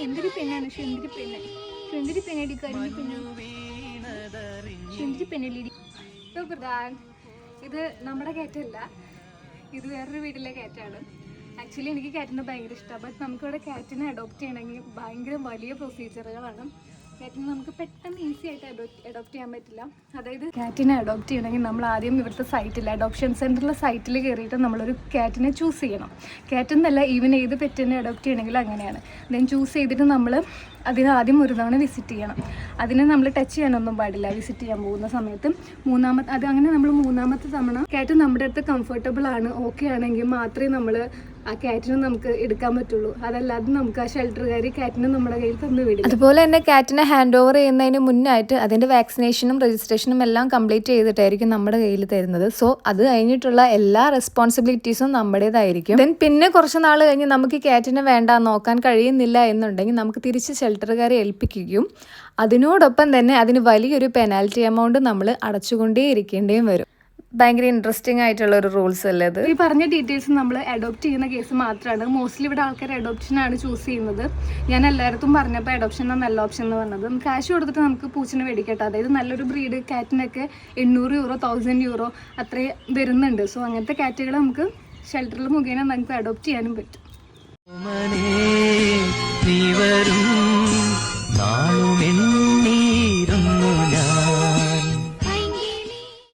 എന്തൊരു പെണ്ണാണ്, എന്തൊരു പെണ്ണ്, എന്തൊരു പെണ്ണടി, കരിഞ്ഞ പെണ്ണ്, എന്തൊരു പെണ്ണടി. പ്രധാൻ ഇത് നമ്മുടെ കാറ്റല്ല, ഇത് വേറൊരു വീട്ടിലെ കാറ്റാണ്. ആക്ച്വലി എനിക്ക് കാറ്റിനെ ഭയങ്കര ഇഷ്ടമാണ്. ബട്ട് നമുക്കിവിടെ കാറ്റിനെ അഡോപ്റ്റ് ചെയ്യണമെങ്കിൽ ഭയങ്കര വലിയ പ്രൊസീജിയറുകളാണ്. കാറ്റിനെ നമുക്ക് പെട്ടെന്ന് ഈസി ആയിട്ട് അഡോപ്റ്റ് ചെയ്യാൻ പറ്റില്ല. അതായത് കാറ്റിനെ അഡോപ്റ്റ് ചെയ്യണമെങ്കിൽ നമ്മൾ ആദ്യം ഇവിടുത്തെ സൈറ്റിൽ, അഡോപ്ഷൻ സെൻറ്ററിലെ സൈറ്റിൽ കയറിയിട്ട് നമ്മളൊരു കാറ്റിനെ ചൂസ് ചെയ്യണം. കാറ്റെന്നല്ല, ഈവൻ ഏത് പെറ്റിനെ അഡോപ്റ്റ് ചെയ്യണമെങ്കിലും അങ്ങനെയാണ്. ദെൻ ചൂസ് ചെയ്തിട്ട് നമ്മൾ അതിന് ആദ്യം ഒരു തവണ വിസിറ്റ് ചെയ്യണം. അതിനെ നമ്മൾ ടച്ച് ചെയ്യാനൊന്നും പാടില്ല വിസിറ്റ് ചെയ്യാൻ പോകുന്ന സമയത്ത്. അങ്ങനെ നമ്മൾ മൂന്നാമത്തെ തവണ കാറ്റ് നമ്മുടെ അടുത്ത് കംഫർട്ടബിൾ ആണ്, ഓക്കെ ആണെങ്കിൽ മാത്രമേ നമ്മൾ ആ കാറ്റിനെ നമുക്ക് എടുക്കാൻ പറ്റുള്ളൂ. അതല്ലാതെ നമുക്ക് ആ ഷെൽട്ടറുകാർ കാറ്റിനെ നമ്മുടെ കയ്യിൽ തന്നു വിടും. അതുപോലെ തന്നെ കാറ്റിനെ ഹാൻഡ് ഓവർ ചെയ്യുന്നതിന് മുന്നായിട്ട് അതിൻ്റെ വാക്സിനേഷനും രജിസ്ട്രേഷനും എല്ലാം കംപ്ലീറ്റ് ചെയ്തിട്ടായിരിക്കും നമ്മുടെ കയ്യിൽ തരുന്നത്. സോ അത് കഴിഞ്ഞിട്ടുള്ള എല്ലാ റെസ്പോൺസിബിലിറ്റീസും നമ്മുടേതായിരിക്കും. ദെൻ പിന്നെ കുറച്ച് നാൾ കഴിഞ്ഞ് നമുക്ക് കാറ്റിനെ വേണ്ട, നോക്കാൻ കഴിയുന്നില്ല എന്നുണ്ടെങ്കിൽ നമുക്ക് തിരിച്ച് ഷെൽട്ടറുകാരെ ഏൽപ്പിക്കുകയും അതിനോടൊപ്പം തന്നെ അതിന് വലിയൊരു പെനാൽറ്റി എമൗണ്ട് നമ്മൾ അടച്ചുകൊണ്ടേ ഇരിക്കേണ്ടിയും വരും. ഭയങ്കര ഇൻട്രസ്റ്റിംഗ് ആയിട്ടുള്ള ഒരു റൂൾസ് അല്ലേ അത്. ഈ പറഞ്ഞ ഡീറ്റെയിൽസ് നമ്മൾ അഡോപ്റ്റ് ചെയ്യുന്ന കേസ് മാത്രമാണ്. മോസ്റ്റ്ലി ഇവിടെ ആൾക്കാർ അഡോപ്ഷനാണ് ചൂസ് ചെയ്യുന്നത്. ഞാൻ എല്ലായിടത്തും പറഞ്ഞപ്പോൾ അഡോപ്ഷനാണ് നല്ല ഓപ്ഷൻ എന്ന് പറഞ്ഞത്. ക്യാഷ് കൊടുത്തിട്ട് നമുക്ക് പൂച്ചിനെ മേടിക്കട്ടെ. അതായത് നല്ലൊരു ബ്രീഡ് കാറ്റിനൊക്കെ 800 യൂറോ 1000 യൂറോ അത്രയും വരുന്നുണ്ട്. സോ അങ്ങനത്തെ കാറ്റുകൾ നമുക്ക് ഷെൽട്ടറിൽ മുഖേന നമുക്ക് അഡോപ്റ്റ് ചെയ്യാനും പറ്റും.